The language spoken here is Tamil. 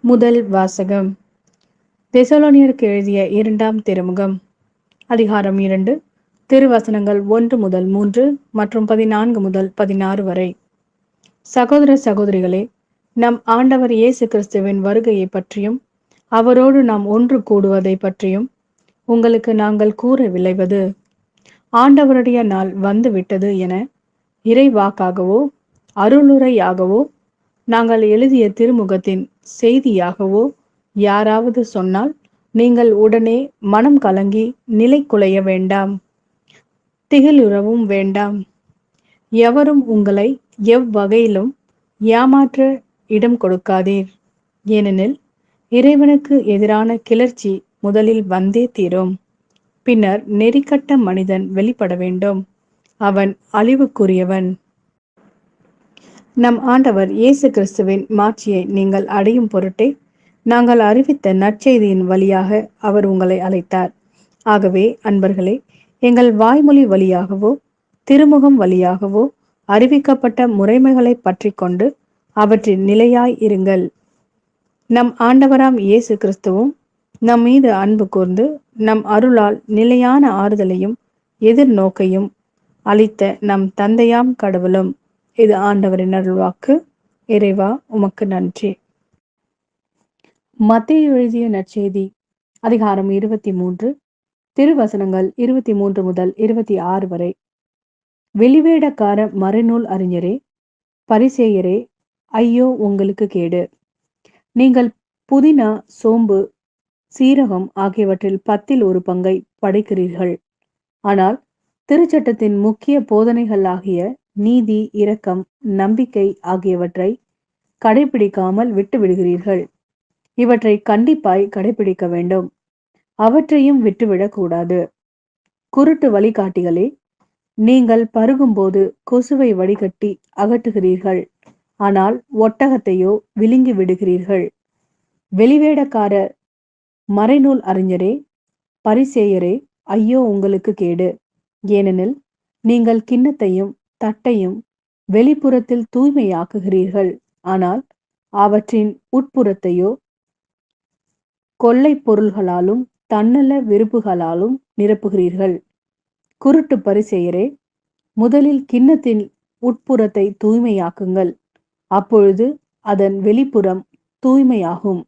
முதல் வாசகம். தெசலோனியருக்கு எழுதிய 2ஆம் திருமுகம், அதிகாரம் 2, திருவசனங்கள் 1 முதல் 3 மற்றும் 14 முதல் 16 வரை. சகோதர சகோதரிகளே, நம் ஆண்டவர் இயேசு கிறிஸ்துவின் வருகையை பற்றியும் அவரோடு நாம் ஒன்று கூடுவதை பற்றியும் உங்களுக்கு நாங்கள் கூற விளைவது, ஆண்டவருடைய நாள் வந்துவிட்டது என இறைவாக்காகவோ அருளுரையாகவோ நாங்கள் எழுதிய திருமுகத்தின் செய்தியாகவோ யாராவது சொன்னால், நீங்கள் உடனே மனம் கலங்கி நிலை குலைய வேண்டாம், திகிலுறவும் வேண்டாம். எவரும் உங்களை எவ்வகையிலும் ஏமாற்ற இடம் கொடுக்காதீர். ஏனெனில் இறைவனுக்கு எதிரான கிளர்ச்சி முதலில் வந்தே தீரும். பின்னர் நெறிக்கட்ட மனிதன் வெளிப்பட வேண்டும். அவன் அழிவுக்குரியவன். நம் ஆண்டவர் இயேசு கிறிஸ்துவின் மாட்சியை நீங்கள் அடையும் பொருட்டே நாங்கள் அறிவித்த நற்செய்தியின் வழியாக அவர் உங்களை அழைத்தார். ஆகவே அன்பர்களே, எங்கள் வாய்மொழி வழியாகவோ திருமுகம் வழியாகவோ அறிவிக்கப்பட்ட முறைமைகளை பற்றி கொண்டு அவற்றில் நிலையாய் இருங்கள். நம் ஆண்டவராம் இயேசு கிறிஸ்துவும் நம் மீது அன்பு கூர்ந்து நம் அருளால் நிலையான ஆறுதலையும் எதிர்நோக்கையும் அளித்த நம் தந்தையாம் கடவுளும். இது ஆண்டவரின் அருள்வாக்கு. இறைவா, உமக்கு நன்றி. மத்தேயு எழுதிய நற்செய்தி, அதிகாரம் 23, திருவசனங்கள் 23 முதல் 26 வரை. வெளிவேடக்கார மறைநூல் அறிஞரே, பரிசேயரே, ஐயோ உங்களுக்கு கேடு! நீங்கள் புதினா, சோம்பு, சீரகம் ஆகியவற்றில் 10 ஒரு பங்கை படைக்கிறீர்கள். ஆனால் திருச்சட்டத்தின் முக்கிய போதனைகளாகிய நீதி, இரக்கம், நம்பிக்கை ஆகியவற்றை கடைபிடிக்காமல் விட்டுவிடுகிறீர்கள். இவற்றை கண்டிப்பாய் கடைபிடிக்க வேண்டும். அவற்றையும் விட்டுவிடக்கூடாது. குருட்டு வழிகாட்டிகளே, நீங்கள் பருகும்போது கொசுவை வடிகட்டி அகற்றுகிறீர்கள், ஆனால் ஒட்டகத்தையோ விழுங்கி விடுகிறீர்கள். வெளிவேடக்கார மறைநூல் அறிஞரே, பரிசேயரே, ஐயோ உங்களுக்கு கேடு! ஏனெனில் நீங்கள் கிண்ணத்தையும் தட்டையும் வெளிப்புறத்தில் தூய்மையாக்குகிறீர்கள், ஆனால் அவற்றின் உட்புறத்தையோ கொள்ளை பொருள்களாலும் தன்னல விருப்புகளாலும் நிரப்புகிறீர்கள். குருட்டு பரிசேயரே, முதலில் கிண்ணத்தின் உட்புறத்தை தூய்மையாக்குங்கள், அப்பொழுது அதன் வெளிப்புறம் தூய்மையாகும்.